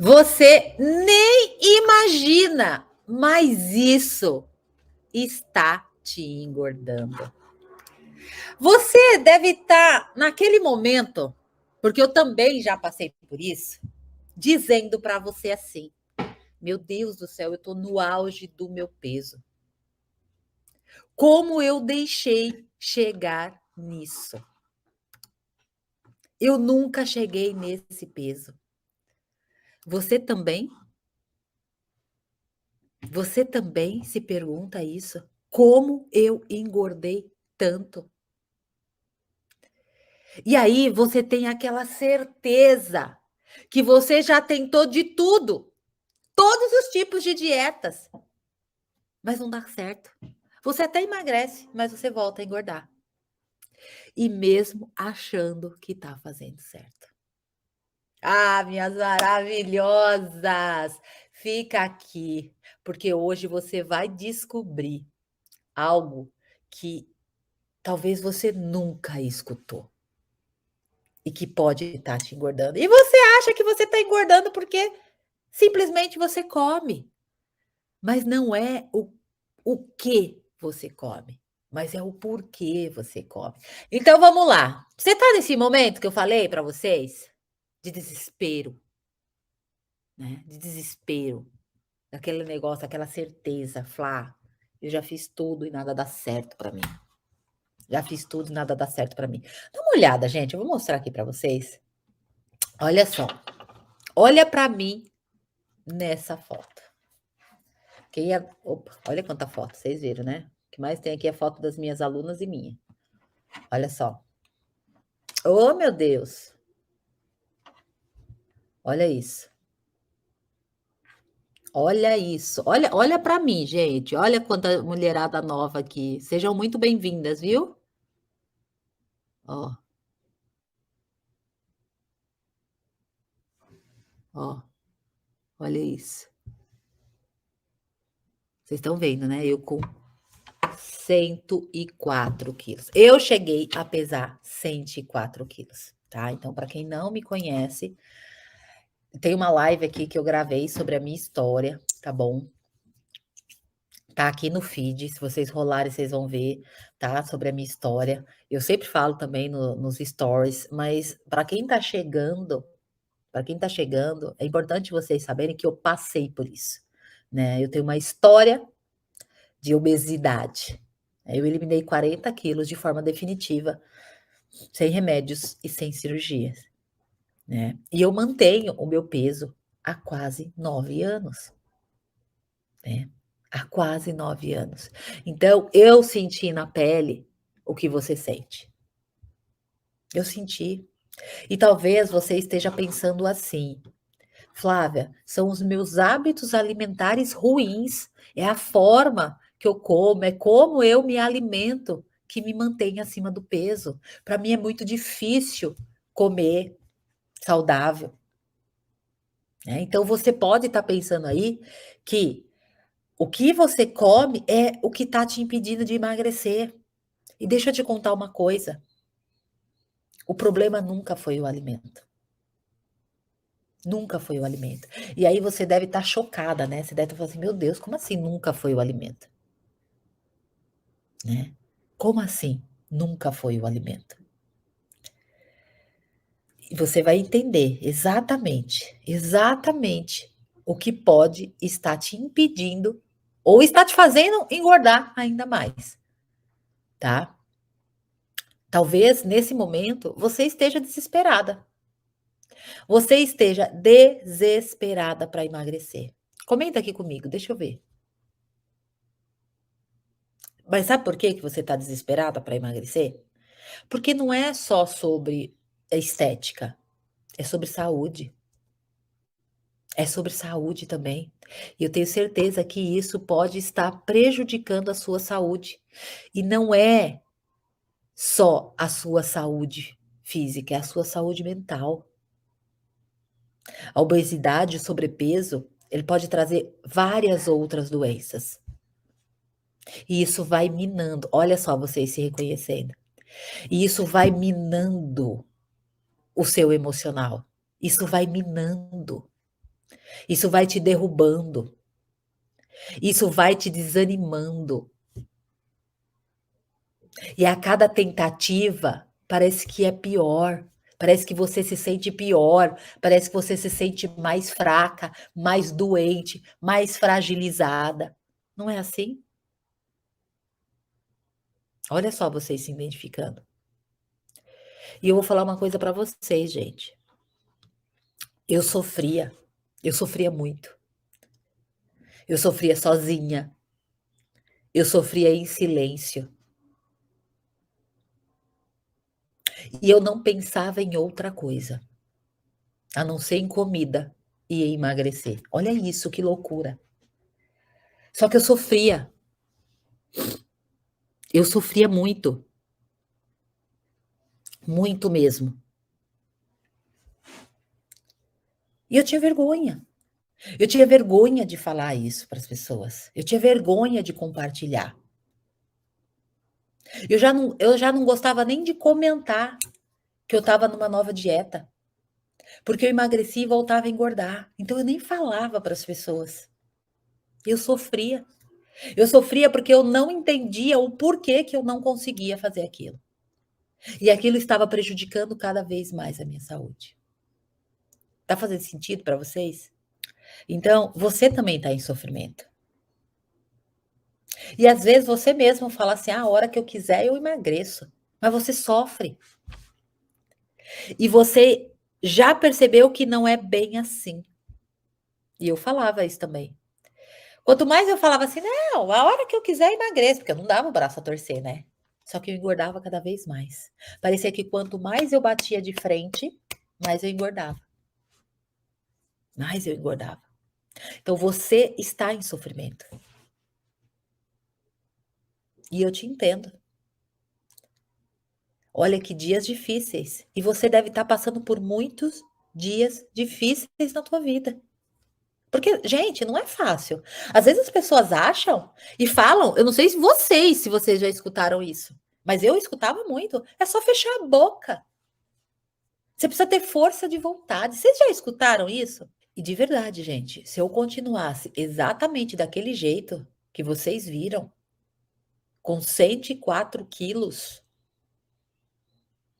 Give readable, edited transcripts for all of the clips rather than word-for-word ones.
Você nem imagina, mas isso está te engordando. Você deve estar naquele momento, porque eu também já passei por isso, dizendo para você assim: meu Deus do céu, eu estou no auge do meu peso. Como eu deixei chegar nisso? Eu nunca cheguei nesse peso. Você também? Você também se pergunta isso? Como eu engordei tanto? E aí você tem aquela certeza que você já tentou de tudo, todos os tipos de dietas, mas não dá certo. Você até emagrece, mas você volta a engordar. E mesmo achando que está fazendo certo. Ah, minhas maravilhosas! Fica aqui, porque hoje você vai descobrir algo que talvez você nunca escutou e que pode estar te engordando. E você acha que você está engordando porque simplesmente você come, mas não é o que você come, mas é o porquê você come. Então vamos lá. Você está nesse momento que eu falei para vocês de desespero, né? De desespero, daquele negócio, aquela certeza, Flá, eu já fiz tudo e nada dá certo para mim. Já fiz tudo e nada dá certo para mim. Dá uma olhada, gente, eu vou mostrar aqui para vocês. Olha só. Olha para mim nessa foto. Opa, olha quanta foto, vocês viram, né? O que mais tem aqui é foto das minhas alunas e minha. Olha só. Oh, meu Deus. Olha isso. Olha isso. Olha para mim, gente. Olha quanta mulherada nova aqui. Sejam muito bem-vindas, viu? Ó. Ó. Olha isso. Vocês estão vendo, né? Eu com 104 quilos. Eu cheguei a pesar 104 quilos, tá? Então, para quem não me conhece, tem uma live aqui que eu gravei sobre a minha história, tá bom? Tá aqui no feed, se vocês rolarem, vocês vão ver, tá? Sobre a minha história. Eu sempre falo também nos stories, mas para quem tá chegando, é importante vocês saberem que eu passei por isso, né? Eu tenho uma história de obesidade. Eu eliminei 40 quilos de forma definitiva, sem remédios e sem cirurgias, né? E eu mantenho o meu peso há quase 9 anos, né? Há quase 9 anos. Então, eu senti na pele o que você sente. Eu senti. E talvez você esteja pensando assim: Flávia, são os meus hábitos alimentares ruins, é a forma que eu como, é como eu me alimento que me mantém acima do peso. Para mim é muito difícil comer saudável, né? Então você pode estar pensando aí que o que você come é o que está te impedindo de emagrecer. E deixa eu te contar uma coisa: o problema nunca foi o alimento. Nunca foi o alimento. E aí você deve estar chocada, né? Você deve estar falando assim: meu Deus, como assim nunca foi o alimento? Né? Como assim nunca foi o alimento? E você vai entender exatamente o que pode estar te impedindo ou está te fazendo engordar ainda mais, tá? Talvez nesse momento você esteja desesperada. Você esteja desesperada para emagrecer. Comenta aqui comigo, deixa eu ver. Mas sabe por que você está desesperada para emagrecer? Porque não é só sobre a estética, é sobre saúde. É sobre saúde também. E eu tenho certeza que isso pode estar prejudicando a sua saúde. E não é só a sua saúde física, é a sua saúde mental. A obesidade, o sobrepeso, ele pode trazer várias outras doenças. E isso vai minando. Olha só vocês se reconhecendo. E isso vai minando o seu emocional. Isso vai minando. Isso vai te derrubando. Isso vai te desanimando. E a cada tentativa, parece que é pior. Parece que você se sente pior, parece que você se sente mais fraca, mais doente, mais fragilizada. Não é assim? Olha só vocês se identificando. E eu vou falar uma coisa para vocês, gente. Eu sofria, eu sofria muito. Eu sofria sozinha, eu sofria em silêncio. E eu não pensava em outra coisa, a não ser em comida e em emagrecer. Olha isso, que loucura. Só que eu sofria muito, muito mesmo. E eu tinha vergonha. Eu tinha vergonha de falar isso para as pessoas. Eu tinha vergonha de compartilhar. Eu já não gostava nem de comentar que eu estava numa nova dieta, porque eu emagreci e voltava a engordar. Então eu nem falava para as pessoas. Eu sofria. Eu sofria porque eu não entendia o porquê que eu não conseguia fazer aquilo. E aquilo estava prejudicando cada vez mais a minha saúde. Tá fazendo sentido para vocês? Então, você também está em sofrimento. E às vezes você mesmo fala assim: "Ah, a hora que eu quiser eu emagreço". Mas você sofre. E você já percebeu que não é bem assim. E eu falava isso também. Quanto mais eu falava assim: "Não, a hora que eu quiser emagreço", porque eu não dava o braço a torcer, né. Só que eu engordava cada vez mais. Parecia que quanto mais eu batia de frente, mais eu engordava. Mais eu engordava. Então você está em sofrimento. E eu te entendo. Olha que dias difíceis. E você deve estar passando por muitos dias difíceis na tua vida. Porque, gente, não é fácil. Às vezes as pessoas acham e falam, eu não sei se vocês já escutaram isso, mas eu escutava muito. É só fechar a boca. Você precisa ter força de vontade. Vocês já escutaram isso? E de verdade, gente, se eu continuasse exatamente daquele jeito que vocês viram, com 104 quilos,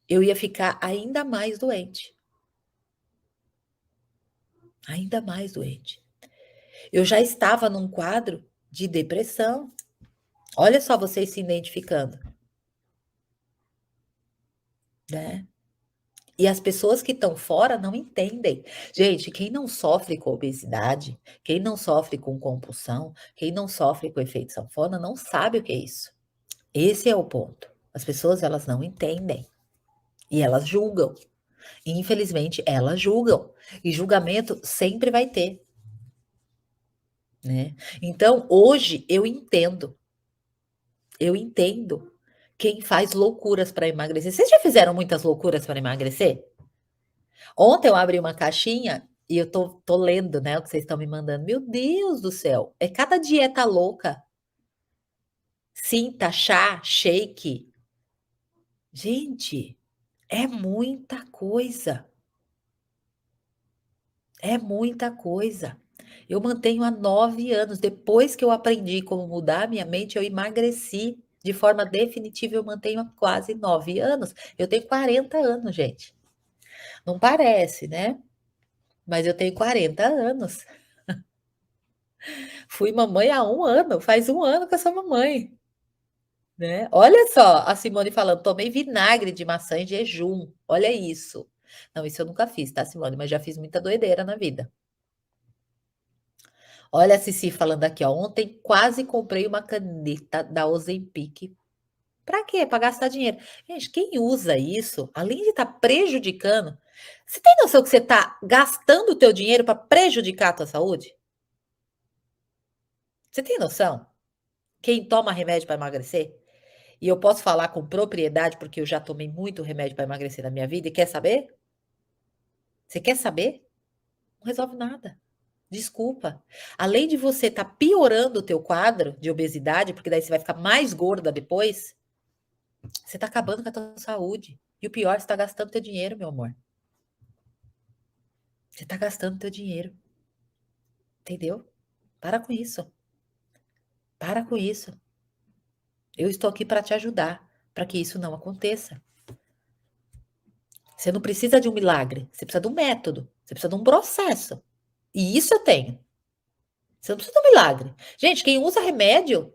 eu ia ficar ainda mais doente. Ainda mais doente. Eu já estava num quadro de depressão. Olha só vocês se identificando, né? E as pessoas que estão fora não entendem. Gente, quem não sofre com obesidade, quem não sofre com compulsão, quem não sofre com efeito sanfona, não sabe o que é isso. Esse é o ponto. As pessoas, elas não entendem. E elas julgam. E, infelizmente, elas julgam. E julgamento sempre vai ter, né? Então, hoje, eu entendo quem faz loucuras para emagrecer. Vocês já fizeram muitas loucuras para emagrecer? Ontem eu abri uma caixinha e eu tô lendo, né, o que vocês estão me mandando. Meu Deus do céu, é cada dieta louca. Cinta, chá, shake. Gente, é muita coisa. É muita coisa. Eu mantenho há 9 anos. Depois que eu aprendi como mudar a minha mente, eu emagreci de forma definitiva. Eu mantenho há quase 9 anos. Eu tenho 40 anos, gente. Não parece, né? Mas eu tenho 40 anos. Fui mamãe há 1 ano. Faz 1 ano que eu sou mamãe. Né? Olha só, a Simone falando, tomei vinagre de maçã em jejum. Olha isso. Não, isso eu nunca fiz, tá, Simone? Mas já fiz muita doideira na vida. Olha a Cici falando aqui, ó. Ontem quase comprei uma caneta da Ozempic. Pra quê? Pra gastar dinheiro. Gente, quem usa isso, além de estar prejudicando, você tem noção que você tá gastando o teu dinheiro para prejudicar a tua saúde? Você tem noção? Quem toma remédio para emagrecer? E eu posso falar com propriedade, porque eu já tomei muito remédio para emagrecer na minha vida. E quer saber? Você quer saber? Não resolve nada. Desculpa. Além de você estar piorando o teu quadro de obesidade, porque daí você vai ficar mais gorda depois, você está acabando com a tua saúde. E o pior, você está gastando teu dinheiro, meu amor. Você está gastando teu dinheiro. Entendeu? Para com isso. Para com isso. Eu estou aqui para te ajudar, para que isso não aconteça. Você não precisa de um milagre, você precisa de um método, você precisa de um processo. E isso eu tenho. Você não precisa de um milagre. Gente, quem usa remédio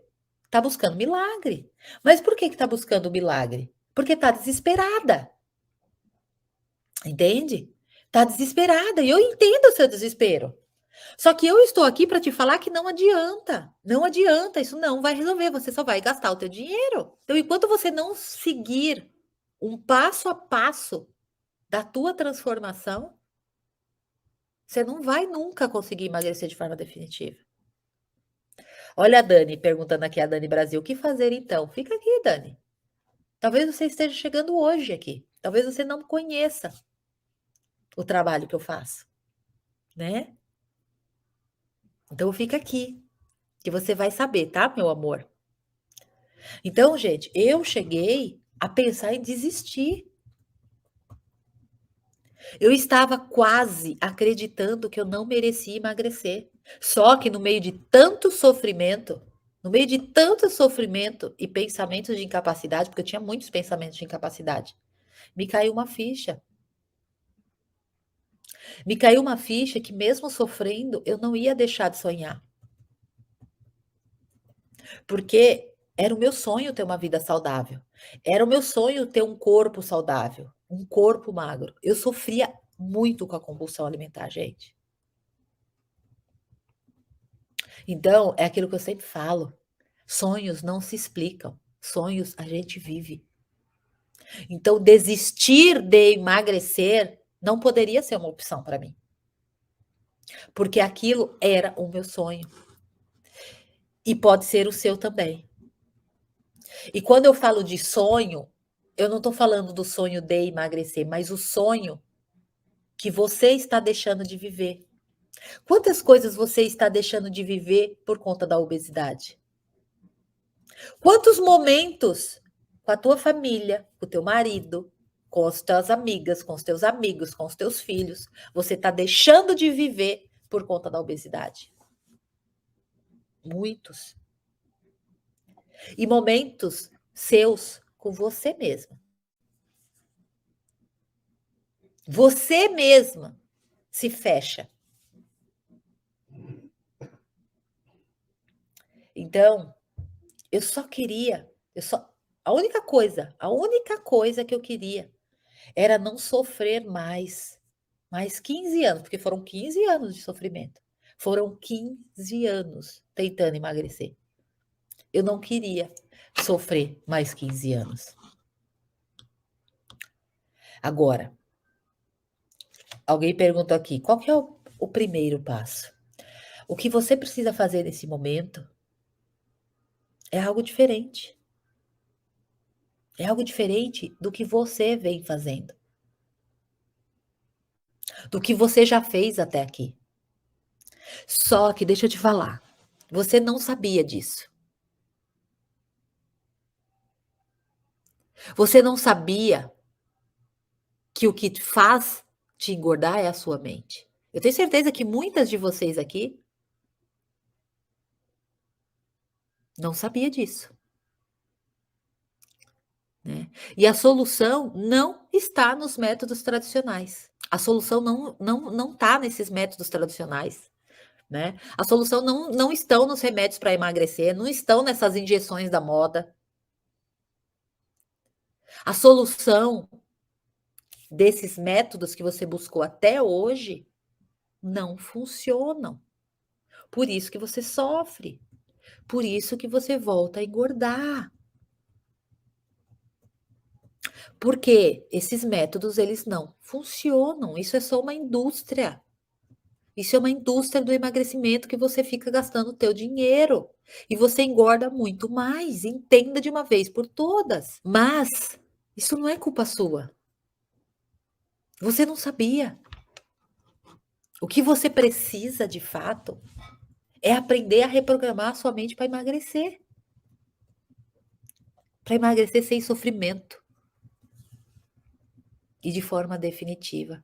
tá buscando milagre. Mas por que tá buscando milagre? Porque tá desesperada. Entende? Tá desesperada. E eu entendo o seu desespero. Só que eu estou aqui para te falar que não adianta. Não adianta. Isso não vai resolver. Você só vai gastar o teu dinheiro. Então, enquanto você não seguir um passo a passo da tua transformação, você não vai nunca conseguir emagrecer de forma definitiva. Olha a Dani perguntando aqui, a Dani Brasil, o que fazer então? Fica aqui, Dani. Talvez você esteja chegando hoje aqui. Talvez você não conheça o trabalho que eu faço, né? Então fica aqui, que você vai saber, tá, meu amor? Então, gente, eu cheguei a pensar em desistir. Eu estava quase acreditando que eu não merecia emagrecer. Só que no meio de tanto sofrimento, no meio de tanto sofrimento e pensamentos de incapacidade, porque eu tinha muitos pensamentos de incapacidade, me caiu uma ficha. Me caiu uma ficha que, mesmo sofrendo, eu não ia deixar de sonhar. Porque era o meu sonho ter uma vida saudável. Era o meu sonho ter um corpo saudável, um corpo magro. Eu sofria muito com a compulsão alimentar, gente. Então, é aquilo que eu sempre falo: sonhos não se explicam, sonhos a gente vive. Então, desistir de emagrecer não poderia ser uma opção para mim, porque aquilo era o meu sonho. E pode ser o seu também. E quando eu falo de sonho, eu não estou falando do sonho de emagrecer, mas o sonho que você está deixando de viver. Quantas coisas você está deixando de viver por conta da obesidade? Quantos momentos com a tua família, com o teu marido, com as tuas amigas, com os teus amigos, com os teus filhos, você está deixando de viver por conta da obesidade? Muitos. E momentos seus com você mesma. Você mesma se fecha. Então, eu só queria, a única coisa que eu queria era não sofrer mais 15 anos, porque foram 15 anos de sofrimento. Foram 15 anos tentando emagrecer. Eu não queria sofrer mais 15 anos. Agora, alguém perguntou aqui, qual que é o primeiro passo? O que você precisa fazer nesse momento é algo diferente. É algo diferente do que você vem fazendo. Do que você já fez até aqui. Só que, deixa eu te falar, você não sabia disso. Você não sabia que o que faz te engordar é a sua mente. Eu tenho certeza que muitas de vocês aqui não sabia disso, né? E a solução não está nos métodos tradicionais. A solução não tá nesses métodos tradicionais, né? A solução não estão nos remédios para emagrecer, não estão nessas injeções da moda. A solução desses métodos que você buscou até hoje não funcionam. Por isso que você sofre. Por isso que você volta a engordar. Porque esses métodos, eles não funcionam. Isso é só uma indústria. Isso é uma indústria do emagrecimento que você fica gastando o teu dinheiro. E você engorda muito mais. Entenda de uma vez por todas. Mas isso não é culpa sua. Você não sabia. O que você precisa, de fato, é aprender a reprogramar a sua mente para emagrecer. Para emagrecer sem sofrimento. E de forma definitiva.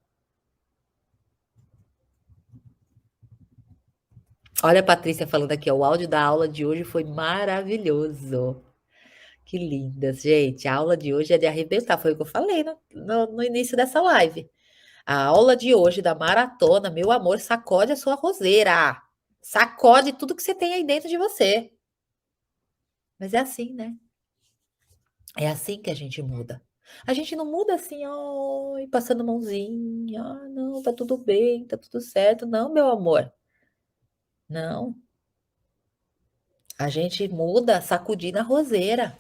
Olha a Patrícia falando aqui, ó, o áudio da aula de hoje foi maravilhoso. Que lindas, gente. A aula de hoje é de arrebentar, foi o que eu falei no início dessa live. A aula de hoje da maratona, meu amor, sacode a sua roseira. Sacode tudo que você tem aí dentro de você. Mas é assim, né? É assim que a gente muda. A gente não muda assim, ó, passando mãozinha. Ah, não, tá tudo bem, tá tudo certo. Não, meu amor. Não. A gente muda sacudindo a roseira,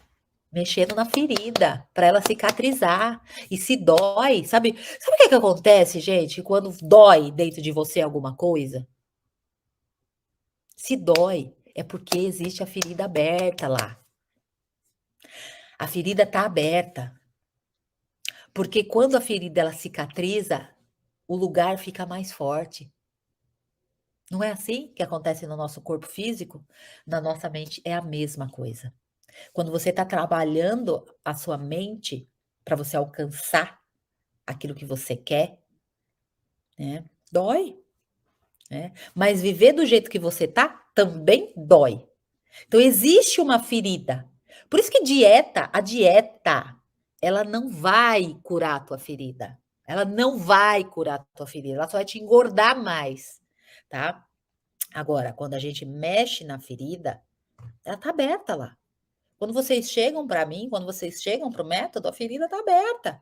mexendo na ferida, para ela cicatrizar. E se dói, sabe o que que acontece, gente, quando dói dentro de você alguma coisa? Se dói, é porque existe a ferida aberta lá. A ferida tá aberta, porque quando a ferida ela cicatriza, o lugar fica mais forte. Não é assim que acontece no nosso corpo físico? Na nossa mente é a mesma coisa. Quando você está trabalhando a sua mente para você alcançar aquilo que você quer, né? Dói, né? Mas viver do jeito que você tá também dói. Então existe uma ferida. Por isso que a dieta, ela não vai curar a tua ferida. Ela não vai curar a tua ferida, ela só vai te engordar mais, tá? Agora, quando a gente mexe na ferida, ela tá aberta lá. Quando vocês chegam para mim, quando vocês chegam para o método, a ferida tá aberta.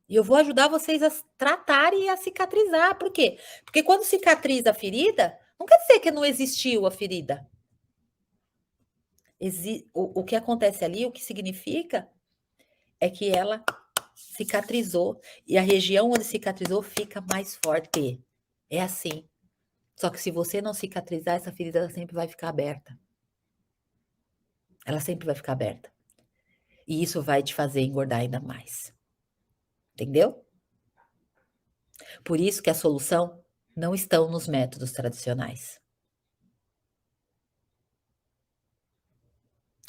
E eu vou ajudar vocês a tratarem e a cicatrizar. Por quê? Porque quando cicatriza a ferida, não quer dizer que não existiu a ferida. O que acontece ali, o que significa é que ela cicatrizou e a região onde cicatrizou fica mais forte. É assim. Só que se você não cicatrizar, essa ferida ela sempre vai ficar aberta. Ela sempre vai ficar aberta. E isso vai te fazer engordar ainda mais. Entendeu? Por isso que a solução não estão nos métodos tradicionais.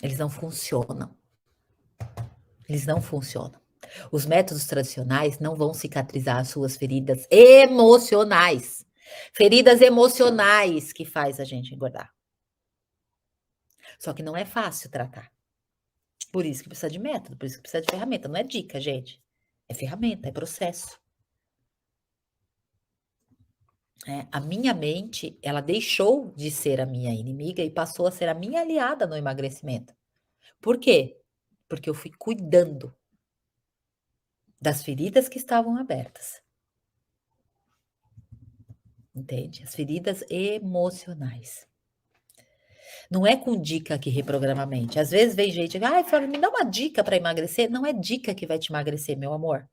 Eles não funcionam. Eles não funcionam. Os métodos tradicionais não vão cicatrizar as suas feridas emocionais. Feridas emocionais que faz a gente engordar. Só que não é fácil tratar. Por isso que precisa de método, por isso que precisa de ferramenta. Não é dica, gente. É ferramenta, é processo. A minha mente, ela deixou de ser a minha inimiga e passou a ser a minha aliada no emagrecimento. Por quê? Porque eu fui cuidando das feridas que estavam abertas. Entende? As feridas emocionais. Não é com dica que reprograma a mente. Às vezes vem gente, Flávia, me dá uma dica para emagrecer. Não é dica que vai te emagrecer, meu amor.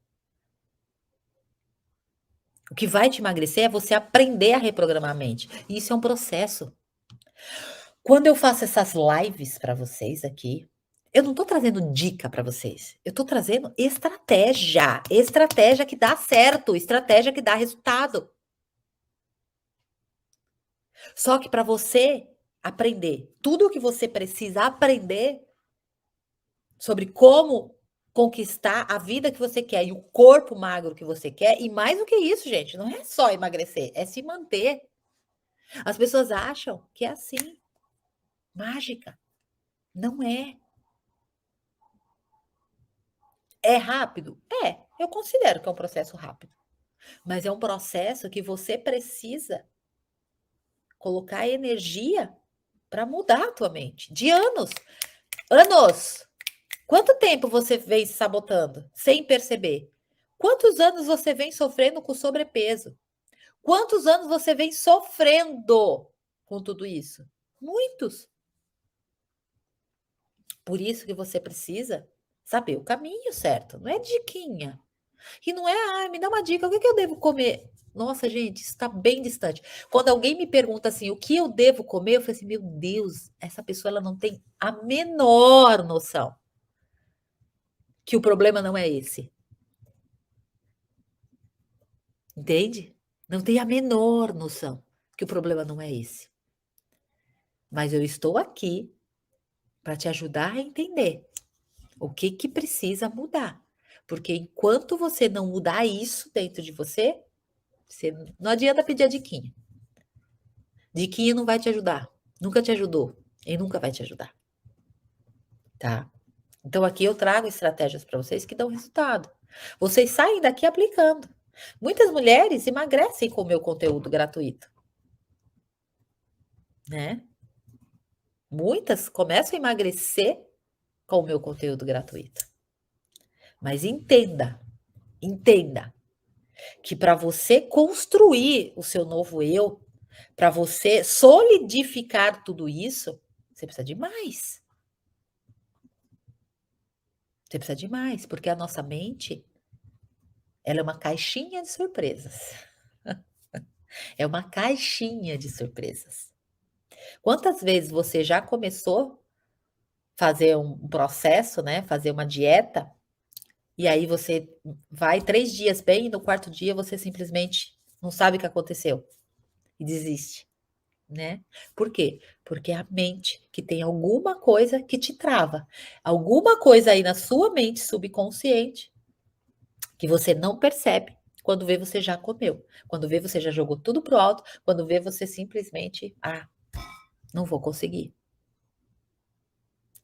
O que vai te emagrecer é você aprender a reprogramar a mente. E isso é um processo. Quando eu faço essas lives para vocês aqui, eu não tô trazendo dica para vocês. Eu tô trazendo estratégia. Estratégia que dá certo, estratégia que dá resultado. Só que para você aprender tudo o que você precisa aprender sobre como conquistar a vida que você quer e o corpo magro que você quer, e mais do que isso, gente, não é só emagrecer, é se manter. As pessoas acham que é assim, mágica. Não é. É rápido? É, eu considero que é um processo rápido. Mas é um processo que você precisa colocar energia para mudar a tua mente. De anos. Anos! Quanto tempo você vem se sabotando sem perceber? Quantos anos você vem sofrendo com sobrepeso? Quantos anos você vem sofrendo com tudo isso? Muitos. Por isso que você precisa saber o caminho certo. Não é diquinha. E não é, me dá uma dica, o que eu devo comer? Nossa, gente, isso está bem distante. Quando alguém me pergunta assim, o que eu devo comer? Eu falo assim, meu Deus, essa pessoa ela não tem a menor noção que o problema não é esse. Entende? Não tem a menor noção que o problema não é esse. Mas eu estou aqui para te ajudar a entender o que precisa mudar. Porque enquanto você não mudar isso dentro de você, não adianta pedir a diquinha. Diquinha não vai te ajudar. Nunca te ajudou e nunca vai te ajudar, tá? Então aqui eu trago estratégias para vocês que dão resultado. Vocês saem daqui aplicando. Muitas mulheres emagrecem com o meu conteúdo gratuito, né? Muitas começam a emagrecer com o meu conteúdo gratuito. Mas entenda que para você construir o seu novo eu, para você solidificar tudo isso, você precisa de mais. Você precisa de mais, porque a nossa mente, ela é uma caixinha de surpresas. É uma caixinha de surpresas. Quantas vezes você já começou a fazer um processo, né? Fazer uma dieta, e aí você vai 3 dias bem, e no quarto dia você simplesmente não sabe o que aconteceu e desiste, né? Por quê? Porque é a mente que tem alguma coisa que te trava, alguma coisa aí na sua mente subconsciente que você não percebe. Quando vê, você já comeu. Quando vê, você já jogou tudo pro alto. Quando vê, você simplesmente, não vou conseguir,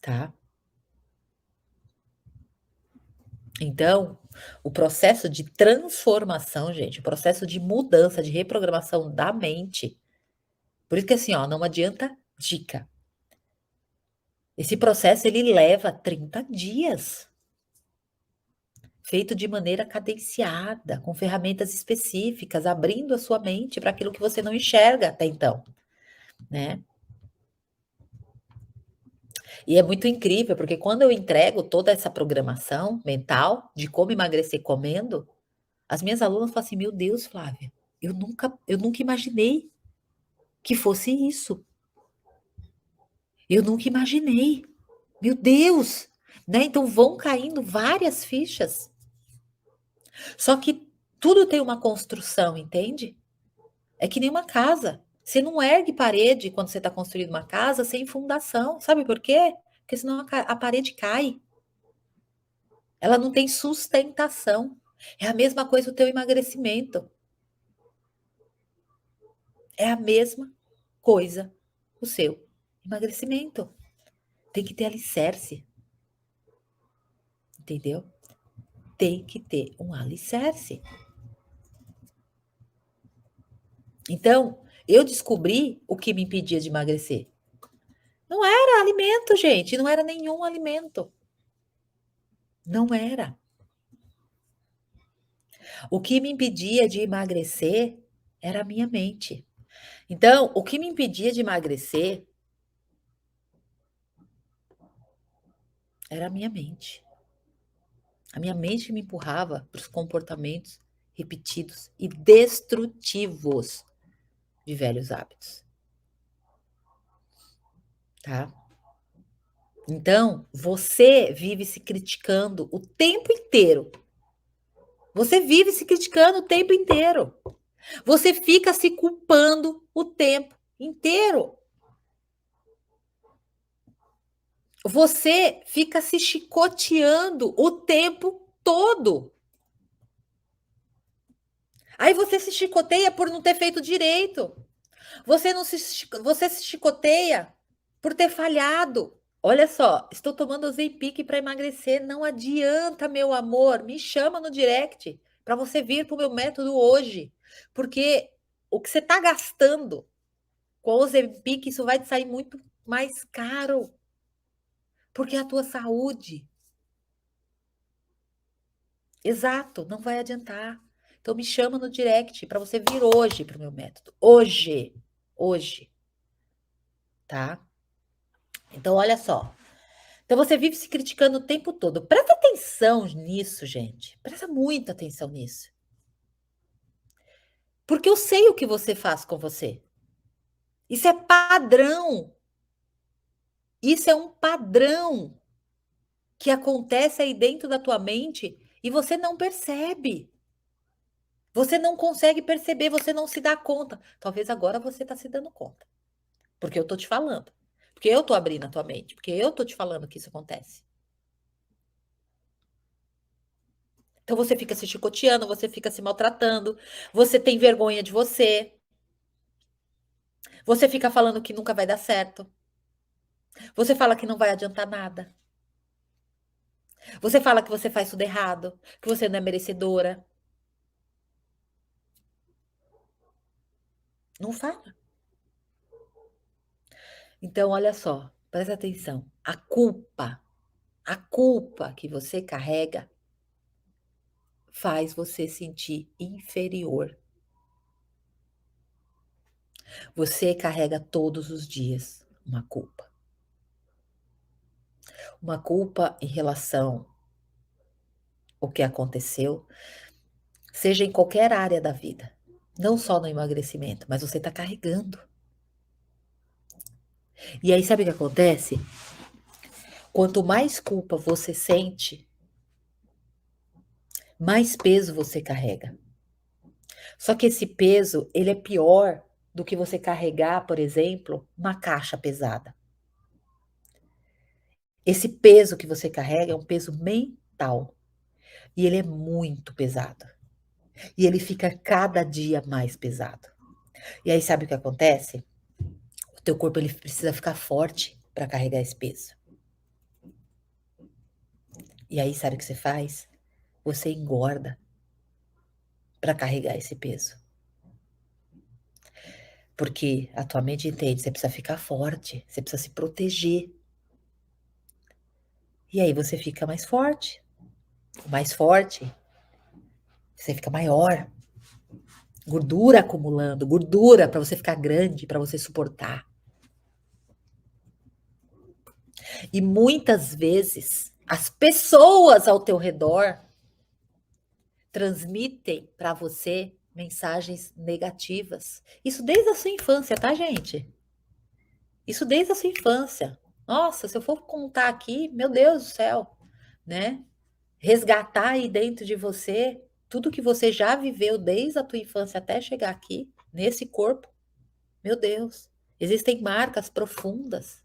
tá? Então, o processo de transformação, gente, o processo de mudança, de reprogramação da mente. Por isso que assim, ó, não adianta dica. Esse processo ele leva 30 dias, feito de maneira cadenciada, com ferramentas específicas, abrindo a sua mente para aquilo que você não enxerga até então, né? E é muito incrível, porque quando eu entrego toda essa programação mental de como emagrecer comendo, as minhas alunas falam assim: "Meu Deus, Flávia, eu nunca imaginei que fosse isso. Eu nunca imaginei. Meu Deus!", né? Então vão caindo várias fichas. Só que tudo tem uma construção, entende? É que nem uma casa. Você não ergue parede quando você está construindo uma casa sem fundação. Sabe por quê? Porque senão a parede cai. Ela não tem sustentação. É a mesma coisa o teu emagrecimento. É a mesma coisa o seu emagrecimento. Tem que ter alicerce, entendeu? Tem que ter um alicerce. Então, eu descobri o que me impedia de emagrecer. Não era alimento, gente, não era nenhum alimento. Não era. O que me impedia de emagrecer era a minha mente. Então, o que me impedia de emagrecer era a minha mente. A minha mente me empurrava para os comportamentos repetidos e destrutivos de velhos hábitos, tá? Então, você vive se criticando o tempo inteiro. Você vive se criticando o tempo inteiro. Você fica se culpando o tempo inteiro. Você fica se chicoteando o tempo todo. Aí você se chicoteia por não ter feito direito. Você se chicoteia por ter falhado. Olha só, estou tomando Ozempic para emagrecer. Não adianta, meu amor. Me chama no direct para você vir para o meu método hoje. Porque o que você está gastando com o Ozempic, isso vai te sair muito mais caro. Porque é a tua saúde. Exato, não vai adiantar. Então me chama no direct para você vir hoje para o meu método. Hoje. Hoje, tá? Então olha só. Então você vive se criticando o tempo todo. Presta atenção nisso, gente. Presta muita atenção nisso. Porque eu sei o que você faz com você. Isso é padrão. Isso é um padrão que acontece aí dentro da tua mente e você não percebe. Você não consegue perceber, você não se dá conta. Talvez agora você está se dando conta. Porque eu tô te falando. Porque eu tô abrindo a tua mente. Porque eu tô te falando que isso acontece. Então você fica se chicoteando, você fica se maltratando, você tem vergonha de você. Você fica falando que nunca vai dar certo. Você fala que não vai adiantar nada. Você fala que você faz tudo errado, que você não é merecedora. Não fala. Então, olha só, presta atenção. A culpa que você carrega faz você sentir inferior. Você carrega todos os dias uma culpa. Uma culpa em relação ao que aconteceu, seja em qualquer área da vida. Não só no emagrecimento, mas você está carregando. E aí, sabe o que acontece? Quanto mais culpa você sente, mais peso você carrega. Só que esse peso, ele é pior do que você carregar, por exemplo, uma caixa pesada. Esse peso que você carrega é um peso mental. E ele é muito pesado. E ele fica cada dia mais pesado. E aí, sabe o que acontece? O teu corpo ele precisa ficar forte para carregar esse peso. E aí, sabe o que você faz? Você engorda para carregar esse peso. Porque a tua mente entende, você precisa ficar forte, você precisa se proteger. E aí você fica mais forte. Mais forte, você fica maior. Gordura acumulando, gordura para você ficar grande, para você suportar. E muitas vezes as pessoas ao teu redor transmitem para você mensagens negativas. Isso desde a sua infância, tá, gente? Isso desde a sua infância. Nossa, se eu for contar aqui, meu Deus do céu, né? Resgatar aí dentro de você tudo que você já viveu desde a tua infância até chegar aqui, nesse corpo. Meu Deus, existem marcas profundas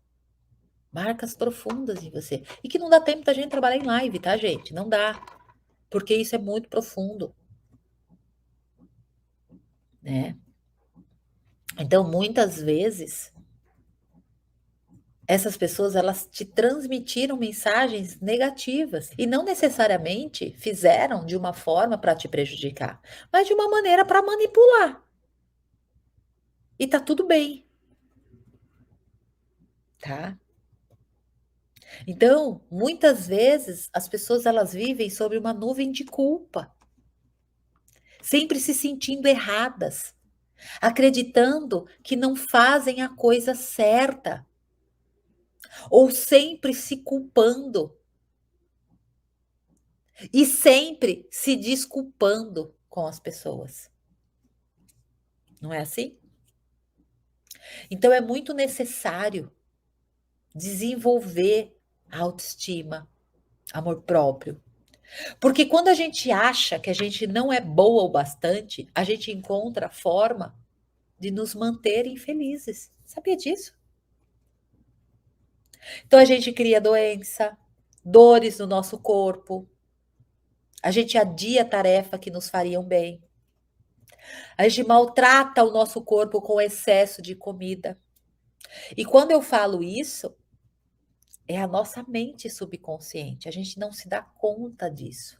em você. E que não dá tempo da gente trabalhar em live, tá, gente? Não dá, porque isso é muito profundo, né? Então, muitas vezes, essas pessoas, elas te transmitiram mensagens negativas e não necessariamente fizeram de uma forma para te prejudicar, mas de uma maneira para manipular. E tá tudo bem, tá? Então, muitas vezes as pessoas elas vivem sobre uma nuvem de culpa, sempre se sentindo erradas, acreditando que não fazem a coisa certa, ou sempre se culpando e sempre se desculpando com as pessoas. Não é assim? Então é muito necessário desenvolver a autoestima, amor próprio. Porque quando a gente acha que a gente não é boa o bastante, a gente encontra a forma de nos manter infelizes. Sabia disso? Então a gente cria doença, dores no nosso corpo, a gente adia tarefa que nos fariam bem, a gente maltrata o nosso corpo com excesso de comida. E quando eu falo isso, é a nossa mente subconsciente, a gente não se dá conta disso.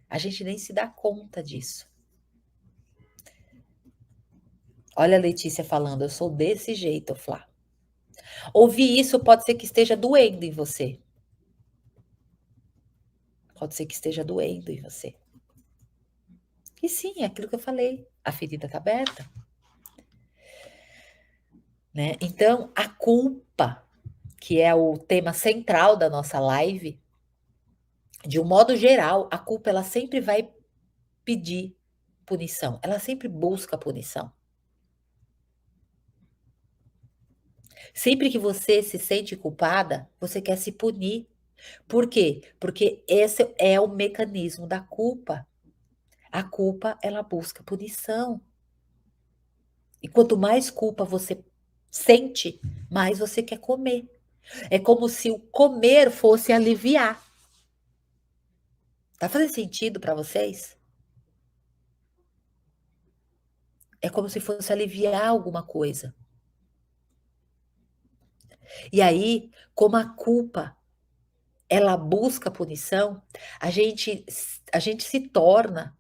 A gente nem se dá conta disso. Olha a Letícia falando, eu sou desse jeito, Flá. Ouvir isso pode ser que esteja doendo em você. Pode ser que esteja doendo em você. E sim, é aquilo que eu falei. A ferida está aberta. Né? Então, a culpa, que é o tema central da nossa live, de um modo geral, a culpa ela sempre vai pedir punição. Ela sempre busca punição. Sempre que você se sente culpada, você quer se punir. Por quê? Porque esse é o mecanismo da culpa. A culpa, ela busca punição. E quanto mais culpa você sente, mais você quer comer. É como se o comer fosse aliviar. Tá fazendo sentido para vocês? É como se fosse aliviar alguma coisa. E aí, como a culpa, ela busca punição, a gente se torna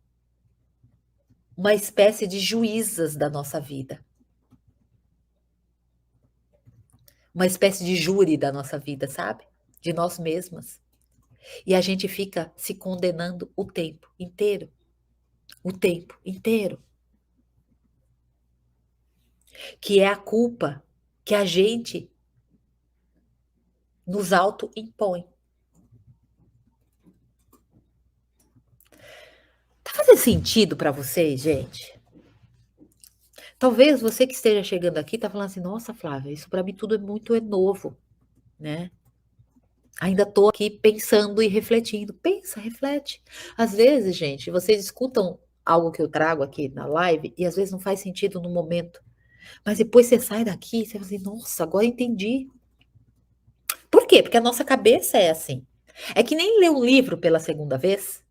uma espécie de juízas da nossa vida, uma espécie de júri da nossa vida, sabe? De nós mesmas. E a gente fica se condenando o tempo inteiro, o tempo inteiro, que é a culpa que a gente nos auto-impõe. Tá fazendo sentido para vocês, gente? Talvez você que esteja chegando aqui tá falando assim: "Nossa, Flávia, isso para mim tudo é novo, né? Ainda tô aqui pensando e refletindo". Pensa, reflete. Às vezes, gente, vocês escutam algo que eu trago aqui na live e às vezes não faz sentido no momento, mas depois você sai daqui, você fala assim: "Nossa, agora entendi". Por quê? Porque a nossa cabeça é assim. É que nem ler um livro pela segunda vez.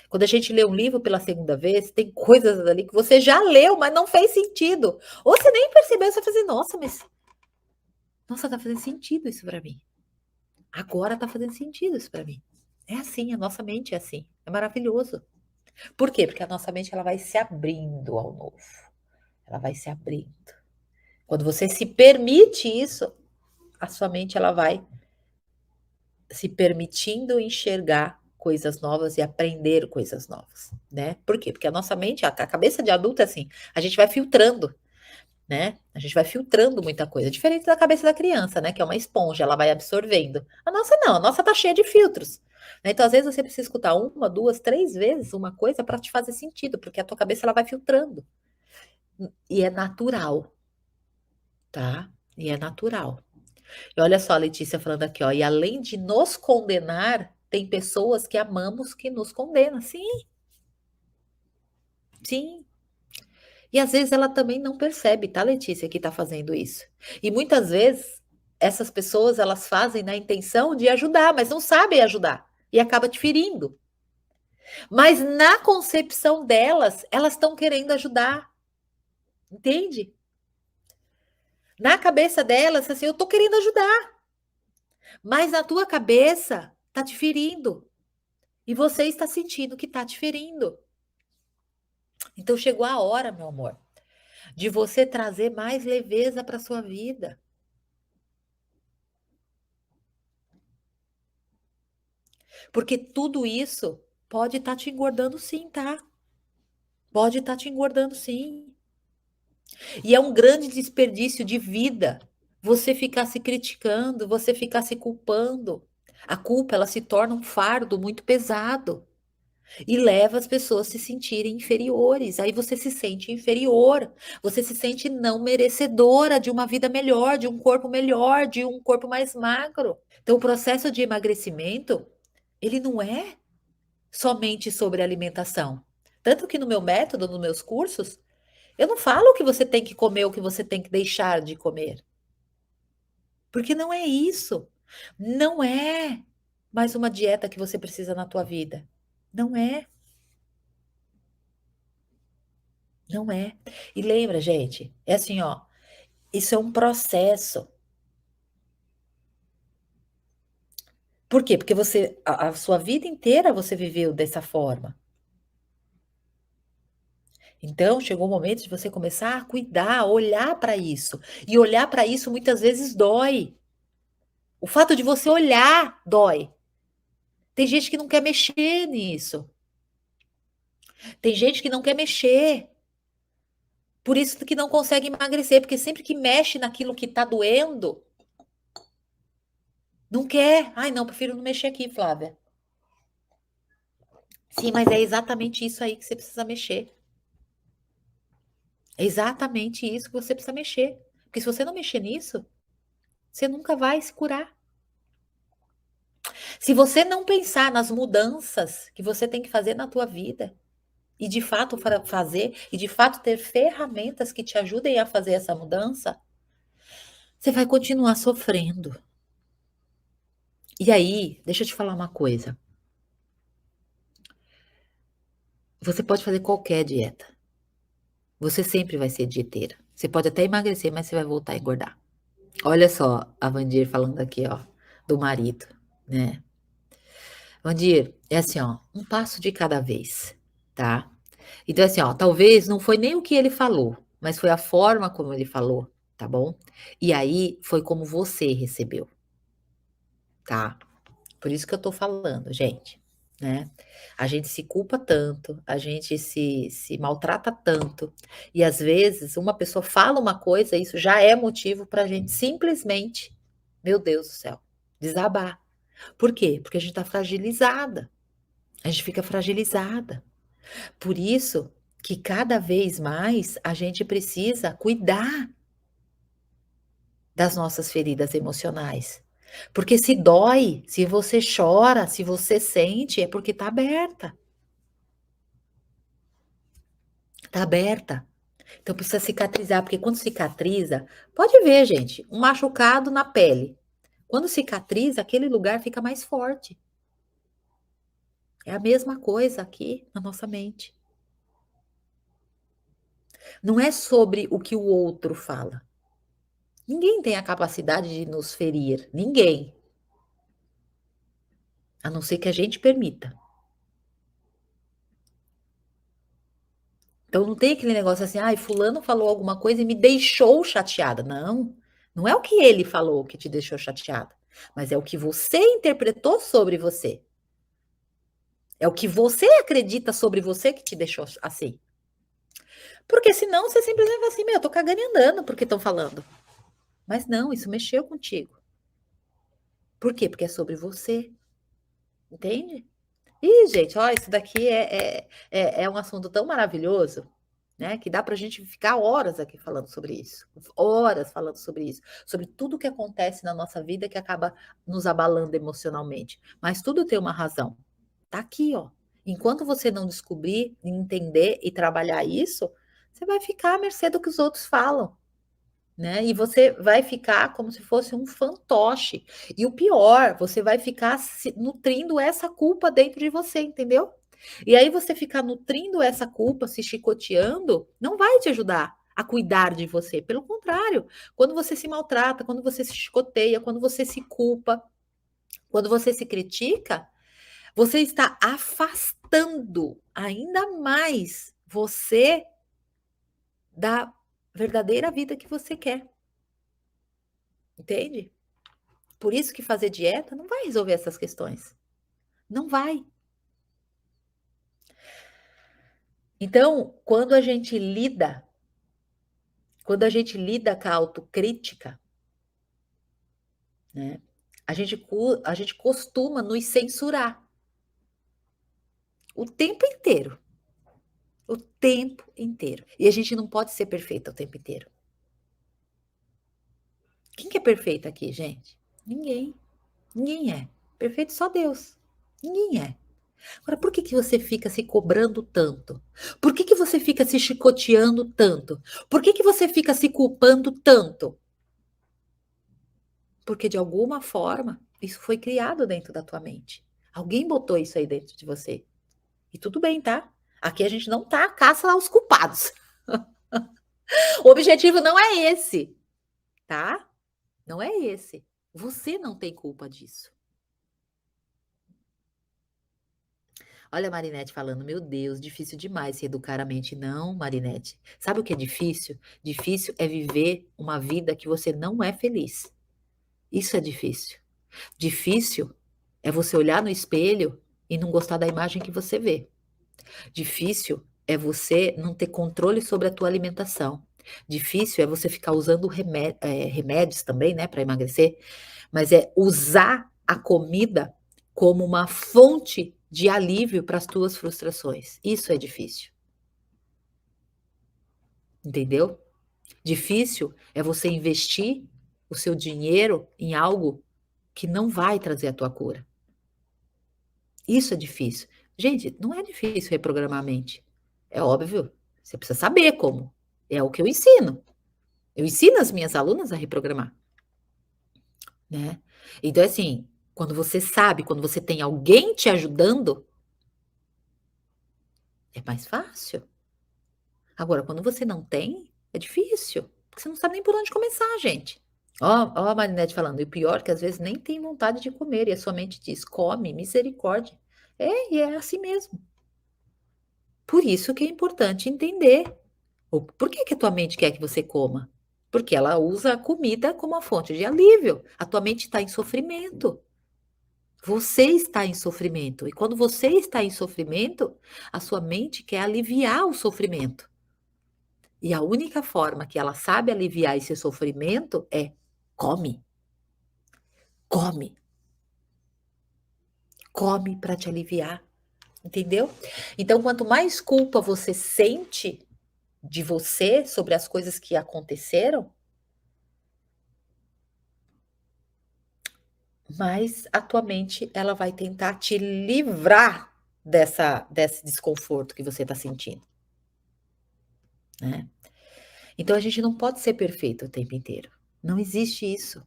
Quando a gente lê um livro pela segunda vez, tem coisas ali que você já leu, mas não fez sentido. Ou você nem percebeu, você vai fazer, nossa, tá fazendo sentido isso para mim. Agora tá fazendo sentido isso para mim. É assim, a nossa mente é assim. É maravilhoso. Por quê? Porque a nossa mente ela vai se abrindo ao novo. Ela vai se abrindo. Quando você se permite isso, a sua mente ela vai se permitindo enxergar coisas novas e aprender coisas novas, né? Por quê? Porque a nossa mente, a cabeça de adulto é assim, a gente vai filtrando, né? A gente vai filtrando muita coisa, diferente da cabeça da criança, né? Que é uma esponja, ela vai absorvendo. A nossa não, a nossa tá cheia de filtros. Né? Então, às vezes, você precisa escutar uma, duas, três vezes uma coisa para te fazer sentido, porque a tua cabeça ela vai filtrando. E é natural, tá? E é natural. E olha só a Letícia falando aqui, ó. E além de nos condenar, tem pessoas que amamos que nos condenam. Sim, sim. E às vezes ela também não percebe, tá, Letícia, que tá fazendo isso. E muitas vezes essas pessoas elas fazem na intenção de ajudar, mas não sabem ajudar e acaba te ferindo. Mas na concepção delas, elas estão querendo ajudar, entende? Na cabeça delas, assim, eu tô querendo ajudar, mas na tua cabeça tá te ferindo e você está sentindo que tá te ferindo. Então chegou a hora, meu amor, de você trazer mais leveza para sua vida. Porque tudo isso pode estar te engordando sim, tá? Pode estar te engordando sim. E é um grande desperdício de vida você ficar se criticando, você ficar se culpando. A culpa, ela se torna um fardo muito pesado e leva as pessoas a se sentirem inferiores. Aí você se sente inferior, você se sente não merecedora de uma vida melhor, de um corpo melhor, de um corpo mais magro. Então, o processo de emagrecimento, ele não é somente sobre alimentação. Tanto que no meu método, nos meus cursos, eu não falo o que você tem que comer, o que você tem que deixar de comer. Porque não é isso. Não é mais uma dieta que você precisa na tua vida. Não é, não é. E lembra, gente, é assim, ó, isso é um processo. Por quê? Porque você, a sua vida inteira você viveu dessa forma. Então, chegou o momento de você começar a cuidar, a olhar para isso. E olhar para isso muitas vezes dói. O fato de você olhar dói. Tem gente que não quer mexer nisso. Tem gente que não quer mexer. Por isso que não consegue emagrecer, porque sempre que mexe naquilo que tá doendo, não quer. Ai, não, prefiro não mexer aqui, Flávia. Sim, mas é exatamente isso aí que você precisa mexer. É exatamente isso que você precisa mexer. Porque se você não mexer nisso, você nunca vai se curar. Se você não pensar nas mudanças que você tem que fazer na tua vida, e de fato fazer, e de fato ter ferramentas que te ajudem a fazer essa mudança, você vai continuar sofrendo. E aí, deixa eu te falar uma coisa. Você pode fazer qualquer dieta. Você sempre vai ser dieteira. Você pode até emagrecer, mas você vai voltar a engordar. Olha só a Vandir falando aqui, ó, do marido, né? Vandir, é assim, ó, um passo de cada vez, tá? Então, assim, ó, talvez não foi nem o que ele falou, mas foi a forma como ele falou, tá bom? E aí foi como você recebeu, tá? Por isso que eu tô falando, gente, né? A gente se culpa tanto, a gente se maltrata tanto, e às vezes uma pessoa fala uma coisa, isso já é motivo pra gente simplesmente, meu Deus do céu, desabar. Por quê? Porque a gente tá fragilizada. A gente fica fragilizada. Por isso que cada vez mais a gente precisa cuidar das nossas feridas emocionais. Porque se dói, se você chora, se você sente, é porque tá aberta. Tá aberta. Então precisa cicatrizar, porque quando cicatriza, pode ver, gente, um machucado na pele. Quando cicatriza, aquele lugar fica mais forte. É a mesma coisa aqui na nossa mente. Não é sobre o que o outro fala. Ninguém tem a capacidade de nos ferir, ninguém, a não ser que a gente permita. Então não tem aquele negócio assim, ai, fulano falou alguma coisa e me deixou chateada. Não, não é o que ele falou que te deixou chateada, mas é o que você interpretou sobre você. É o que você acredita sobre você que te deixou assim. Porque senão você simplesmente vai assim, meu, eu tô cagando e andando porque estão falando. Mas não, isso mexeu contigo. Por quê? Porque é sobre você, entende? Ih, gente, ó, isso daqui é um assunto tão maravilhoso, né? Que dá para a gente ficar horas aqui falando sobre isso, horas falando sobre tudo que acontece na nossa vida que acaba nos abalando emocionalmente. Mas tudo tem uma razão. Tá aqui, ó. Enquanto você não descobrir, entender e trabalhar isso, você vai ficar à mercê do que os outros falam, né? E você vai ficar como se fosse um fantoche. E o pior, você vai ficar nutrindo essa culpa dentro de você, entendeu? E aí você ficar nutrindo essa culpa, se chicoteando, não vai te ajudar a cuidar de você. Pelo contrário, quando você se maltrata, quando você se chicoteia, quando você se culpa, quando você se critica, você está afastando ainda mais você da verdadeira vida que você quer, entende? Por isso que fazer dieta não vai resolver essas questões. Não vai. Então, quando a gente lida com a autocrítica, né, a gente costuma nos censurar o tempo inteiro. O tempo inteiro. E a gente não pode ser perfeita o tempo inteiro. Quem que é perfeito aqui, gente? Ninguém. Ninguém é. Perfeito só Deus. Ninguém é. Agora, por que que você fica se cobrando tanto? Por que que você fica se chicoteando tanto? Por que que você fica se culpando tanto? Porque de alguma forma isso foi criado dentro da tua mente. Alguém botou isso aí dentro de você. E tudo bem, tá? Aqui a gente não tá à caça aos culpados. O objetivo não é esse, tá? Não é esse. Você não tem culpa disso. Olha a Marinette falando, meu Deus, difícil demais se educar a mente. Não, Marinette. Sabe o que é difícil? Difícil é viver uma vida que você não é feliz. Isso é difícil. Difícil é você olhar no espelho e não gostar da imagem que você vê. Difícil é você não ter controle sobre a tua alimentação. Difícil é você ficar usando remédios também, né, para emagrecer, mas é usar a comida como uma fonte de alívio para as tuas frustrações. Isso é difícil, entendeu? Difícil é você investir o seu dinheiro em algo que não vai trazer a tua cura. Isso é difícil. Gente, não é difícil reprogramar a mente. É óbvio, você precisa saber como. É o que eu ensino. Eu ensino as minhas alunas a reprogramar, né? Então, assim, quando você sabe, quando você tem alguém te ajudando, é mais fácil. Agora, quando você não tem, é difícil, porque você não sabe nem por onde começar, gente. Ó a Marinette falando, e o pior é que às vezes nem tem vontade de comer, e a sua mente diz, come, misericórdia. É, e é assim mesmo. Por isso que é importante entender. Por que que a tua mente quer que você coma? Porque ela usa a comida como uma fonte de alívio. A tua mente está em sofrimento. Você está em sofrimento. E quando você está em sofrimento, a sua mente quer aliviar o sofrimento. E a única forma que ela sabe aliviar esse sofrimento é come, come, come para te aliviar, entendeu? Então, quanto mais culpa você sente de você sobre as coisas que aconteceram, mais a tua mente ela vai tentar te livrar desse desconforto que você está sentindo, né? Então a gente não pode ser perfeito o tempo inteiro. Não existe isso.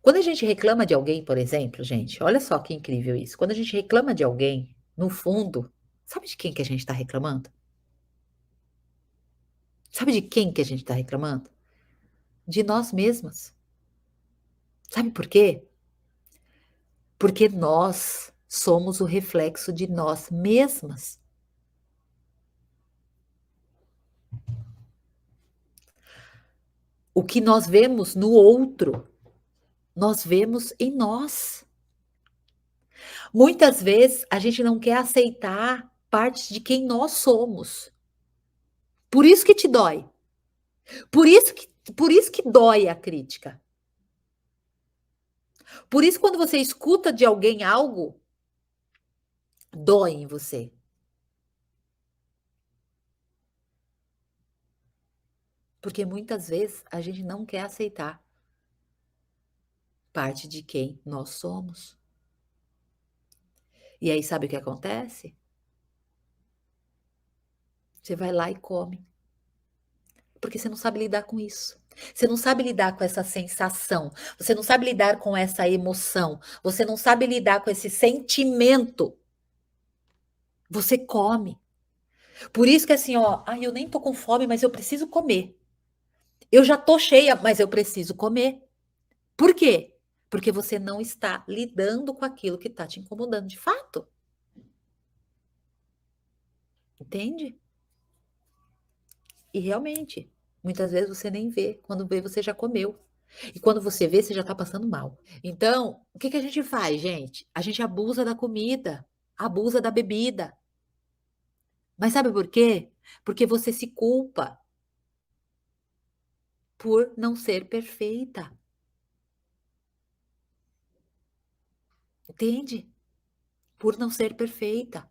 Quando a gente reclama de alguém, por exemplo, gente, olha só que incrível isso. Quando a gente reclama de alguém, no fundo, sabe de quem que a gente está reclamando? Sabe de quem que a gente está reclamando? De nós mesmas. Sabe por quê? Porque nós somos o reflexo de nós mesmas. O que nós vemos no outro, nós vemos em nós. Muitas vezes a gente não quer aceitar partes de quem nós somos. Por isso que te dói. Por isso que dói a crítica. Por isso quando você escuta de alguém algo, dói em você. Porque muitas vezes a gente não quer aceitar parte de quem nós somos. E aí sabe o que acontece? Você vai lá e come. Porque você não sabe lidar com isso. Você não sabe lidar com essa sensação. Você não sabe lidar com essa emoção. Você não sabe lidar com esse sentimento. Você come. Por isso que assim, ó, ai, eu nem tô com fome, mas eu preciso comer. Eu já tô cheia, mas eu preciso comer. Por quê? Porque você não está lidando com aquilo que está te incomodando de fato. Entende? E realmente, muitas vezes você nem vê. Quando vê, você já comeu. E quando você vê, você já está passando mal. Então, o que que a gente faz, gente? A gente abusa da comida, abusa da bebida. Mas sabe por quê? Porque você se culpa por não ser perfeita. Entende? Por não ser perfeita.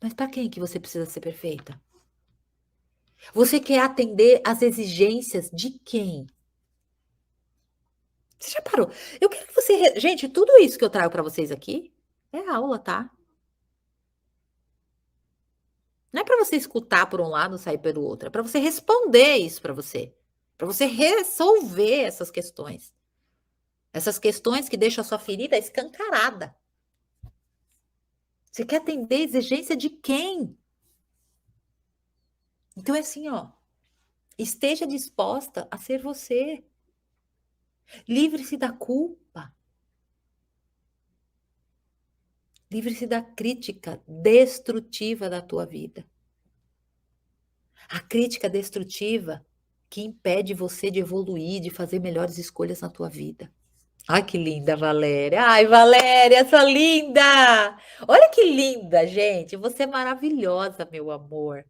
Mas para quem que você precisa ser perfeita? Você quer atender às exigências de quem? Você já parou? Eu quero que você. Gente, tudo isso que eu trago para vocês aqui é aula, tá? Não é para você escutar por um lado e sair pelo outro. É para você responder isso para você. Para você resolver essas questões. Essas questões que deixam a sua ferida escancarada. Você quer atender a exigência de quem? Então é assim, ó. Esteja disposta a ser você. Livre-se da culpa. Livre-se da crítica destrutiva da tua vida. A crítica destrutiva que impede você de evoluir, de fazer melhores escolhas na tua vida. Ai, que linda, Valéria. Ai, Valéria, sua linda! Olha que linda, gente. Você é maravilhosa, meu amor.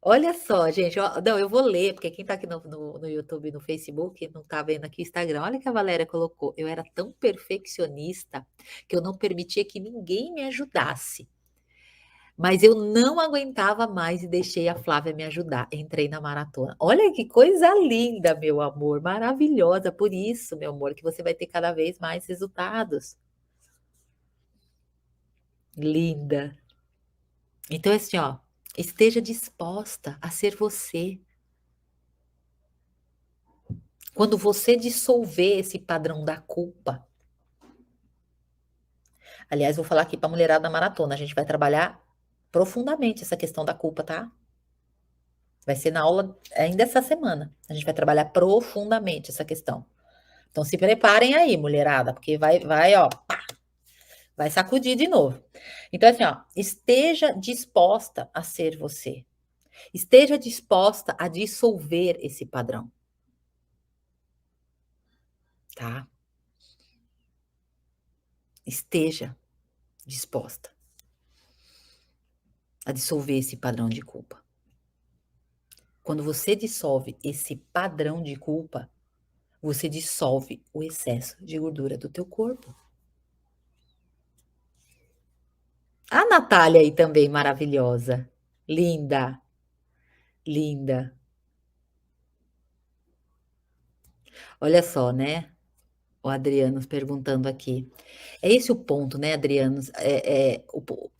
Olha só, gente. Não, eu vou ler, porque quem tá aqui no YouTube e no Facebook não tá vendo aqui o Instagram. Olha o que a Valéria colocou. Eu era tão perfeccionista que eu não permitia que ninguém me ajudasse. Mas eu não aguentava mais e deixei a Flávia me ajudar. Entrei na maratona. Olha que coisa linda, meu amor, maravilhosa. Por isso, meu amor, que você vai ter cada vez mais resultados. Linda. Então, assim, ó, esteja disposta a ser você. Quando você dissolver esse padrão da culpa, Aliás, vou falar aqui para a mulherada da maratona, a gente vai trabalhar profundamente essa questão da culpa, tá? Vai ser na aula ainda essa semana. A gente vai trabalhar profundamente essa questão. Então se preparem aí, mulherada, porque ó, vai sacudir de novo. Então assim, ó, esteja disposta a ser você. Esteja disposta a dissolver esse padrão. Tá? Esteja disposta a dissolver esse padrão de culpa. Quando você dissolve esse padrão de culpa, você dissolve o excesso de gordura do teu corpo. A Natália aí também maravilhosa. Linda. Linda. Olha só, né? O Adriano perguntando aqui. É esse o ponto, né, Adriano?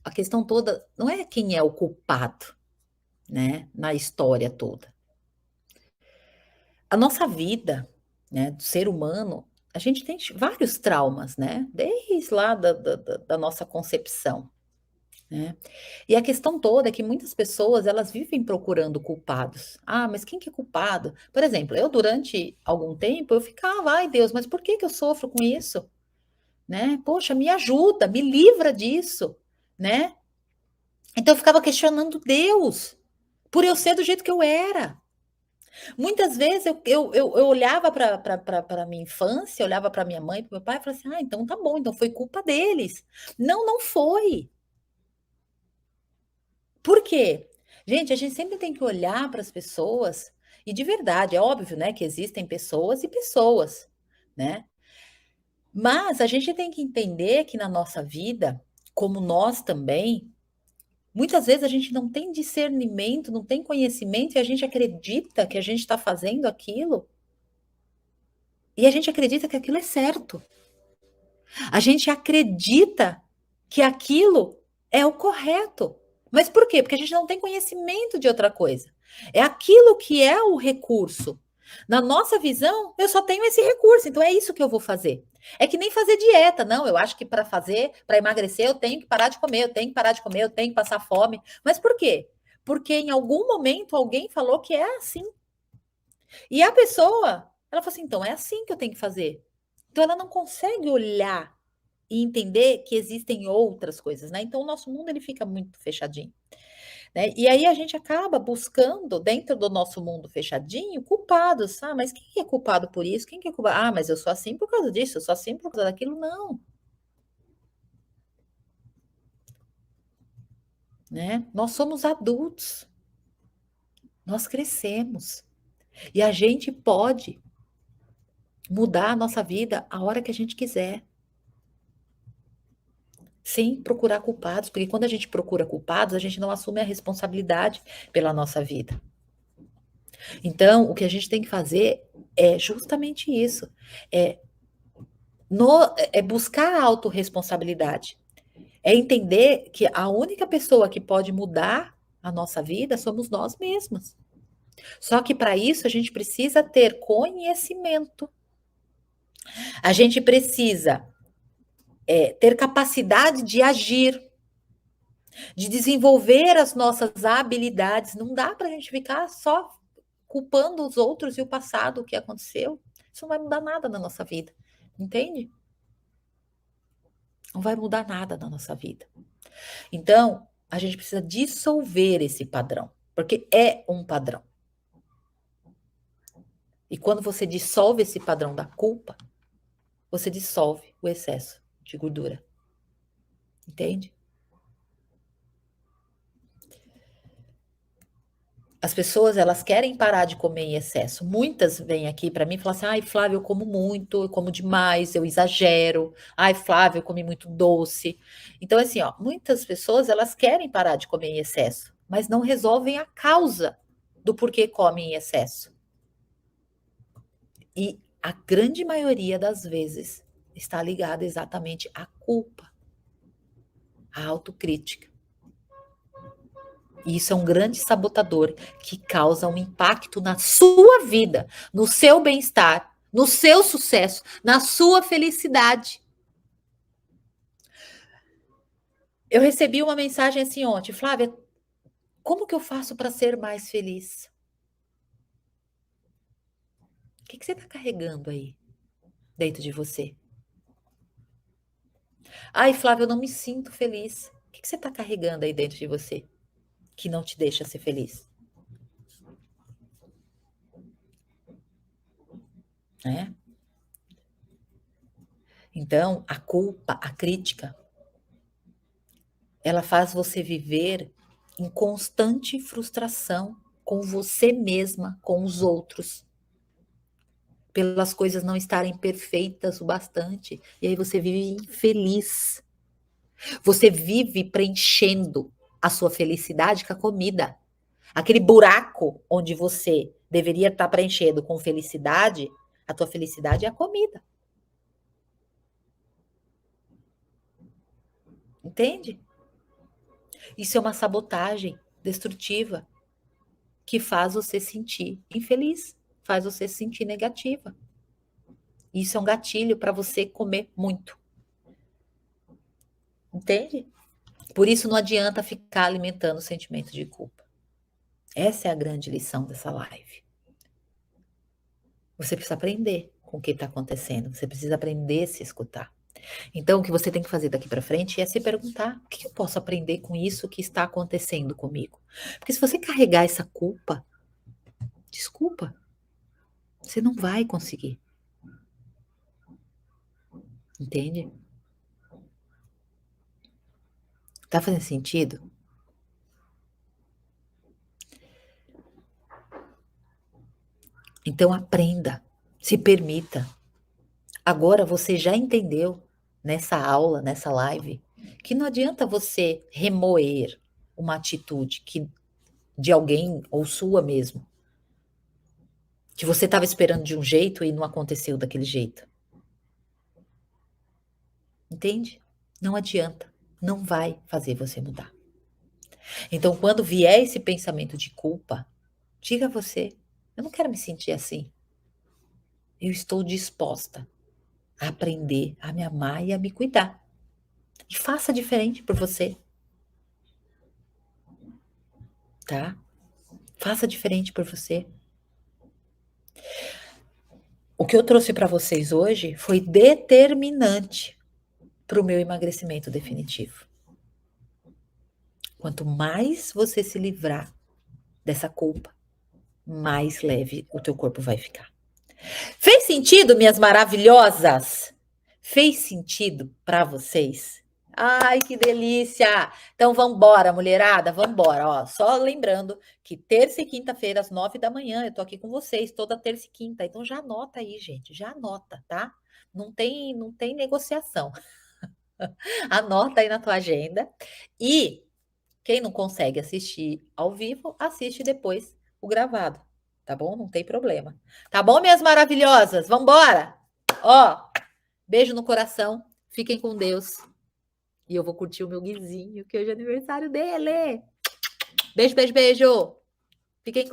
A questão toda não é quem é o culpado, né, na história toda. A nossa vida, né, do ser humano, a gente tem vários traumas, né, desde lá da nossa concepção, né? E a questão toda é que muitas pessoas, elas vivem procurando culpados. Ah, mas quem que é culpado? Por exemplo, eu durante algum tempo, eu ficava, ai Deus, mas por que que eu sofro com isso? Né? Poxa, me ajuda, me livra disso, né? Então eu ficava questionando Deus, por eu ser do jeito que eu era. Muitas vezes eu olhava para a minha infância, olhava para minha mãe, para meu pai, e falava assim: ah, então tá bom, então foi culpa deles. Não, não foi. Por quê? Gente, a gente sempre tem que olhar para as pessoas, e de verdade, é óbvio, né, que existem pessoas e pessoas, né? Mas a gente tem que entender que na nossa vida, como nós também, muitas vezes a gente não tem discernimento, não tem conhecimento, e a gente acredita que a gente está fazendo aquilo, e a gente acredita que aquilo é certo. A gente acredita que aquilo é o correto. Mas por quê? Porque a gente não tem conhecimento de outra coisa. É aquilo que é o recurso. Na nossa visão, eu só tenho esse recurso, então é isso que eu vou fazer. É que nem fazer dieta, não. Eu acho que para emagrecer, eu tenho que parar de comer, eu tenho que parar de comer, eu tenho que passar fome. Mas por quê? Porque em algum momento alguém falou que é assim. E a pessoa, ela falou assim: então é assim que eu tenho que fazer. Então ela não consegue olhar e entender que existem outras coisas, né? Então o nosso mundo ele fica muito fechadinho, né? E aí a gente acaba buscando dentro do nosso mundo fechadinho culpados, ah, mas quem é culpado por isso? Quem que é culpado? Ah, mas eu sou assim por causa disso, eu sou assim por causa daquilo, não, né? Nós somos adultos, nós crescemos e a gente pode mudar a nossa vida a hora que a gente quiser. Sem procurar culpados, porque quando a gente procura culpados, a gente não assume a responsabilidade pela nossa vida. Então, o que a gente tem que fazer é justamente isso, é, é buscar a autorresponsabilidade, é entender que a única pessoa que pode mudar a nossa vida somos nós mesmos. Só que para isso a gente precisa ter conhecimento, a gente precisa ter capacidade de agir, de desenvolver as nossas habilidades. Não dá para a gente ficar só culpando os outros e o passado, o que aconteceu. Isso não vai mudar nada na nossa vida, entende? Não vai mudar nada na nossa vida. Então, a gente precisa dissolver esse padrão, porque é um padrão. E quando você dissolve esse padrão da culpa, você dissolve o excesso de gordura. Entende? As pessoas, elas querem parar de comer em excesso. Muitas vêm aqui para mim e falam assim: ai, Flávio, eu como muito, eu como demais, eu exagero. Ai, Flávio, eu comi muito doce. Então, assim, ó, muitas pessoas, elas querem parar de comer em excesso, mas não resolvem a causa do porquê comem em excesso. E a grande maioria das vezes está ligada exatamente à culpa, à autocrítica. E isso é um grande sabotador que causa um impacto na sua vida, no seu bem-estar, no seu sucesso, na sua felicidade. Eu recebi uma mensagem assim ontem, Flávia, como que eu faço para ser mais feliz? O que você está carregando aí dentro de você? Ai, Flávia, eu não me sinto feliz. O que você está carregando aí dentro de você que não te deixa ser feliz? Né? Então, a culpa, a crítica, ela faz você viver em constante frustração com você mesma, com os outros, pelas coisas não estarem perfeitas o bastante. E aí você vive infeliz. Você vive preenchendo a sua felicidade com a comida. Aquele buraco onde você deveria estar preenchendo com felicidade, a tua felicidade é a comida. Entende? Isso é uma sabotagem destrutiva que faz você sentir infeliz, faz você se sentir negativa. Isso é um gatilho para você comer muito. Entende? Por isso não adianta ficar alimentando o sentimento de culpa. Essa é a grande lição dessa live. Você precisa aprender com o que está acontecendo. Você precisa aprender a se escutar. Então, o que você tem que fazer daqui para frente é se perguntar: o que eu posso aprender com isso que está acontecendo comigo? Porque se você carregar essa culpa, desculpa, você não vai conseguir. Entende? Tá fazendo sentido? Então, aprenda, se permita. Agora você já entendeu nessa aula, nessa live, que não adianta você remoer uma atitude que de alguém ou sua mesmo, que você estava esperando de um jeito e não aconteceu daquele jeito. Entende? Não adianta, não vai fazer você mudar. Então, quando vier esse pensamento de culpa, diga a você: eu não quero me sentir assim. Eu estou disposta a aprender a me amar e a me cuidar. E faça diferente por você, tá? Faça diferente por você. O que eu trouxe para vocês hoje foi determinante para o meu emagrecimento definitivo. Quanto mais você se livrar dessa culpa, mais leve o teu corpo vai ficar. Fez sentido, minhas maravilhosas? Fez sentido para vocês? Ai, que delícia! Então vambora, mulherada, vambora. Ó, só lembrando que terça e quinta-feira, às 9 da manhã, eu tô aqui com vocês, toda terça e quinta. Então já anota aí, gente, já anota, tá? Não tem negociação. Anota aí na tua agenda. E quem não consegue assistir ao vivo, assiste depois o gravado, tá bom? Não tem problema. Tá bom, minhas maravilhosas? Vambora! Ó, beijo no coração, fiquem com Deus. E eu vou curtir o meu guizinho, que hoje é aniversário dele. Beijo, beijo, beijo. Fiquem com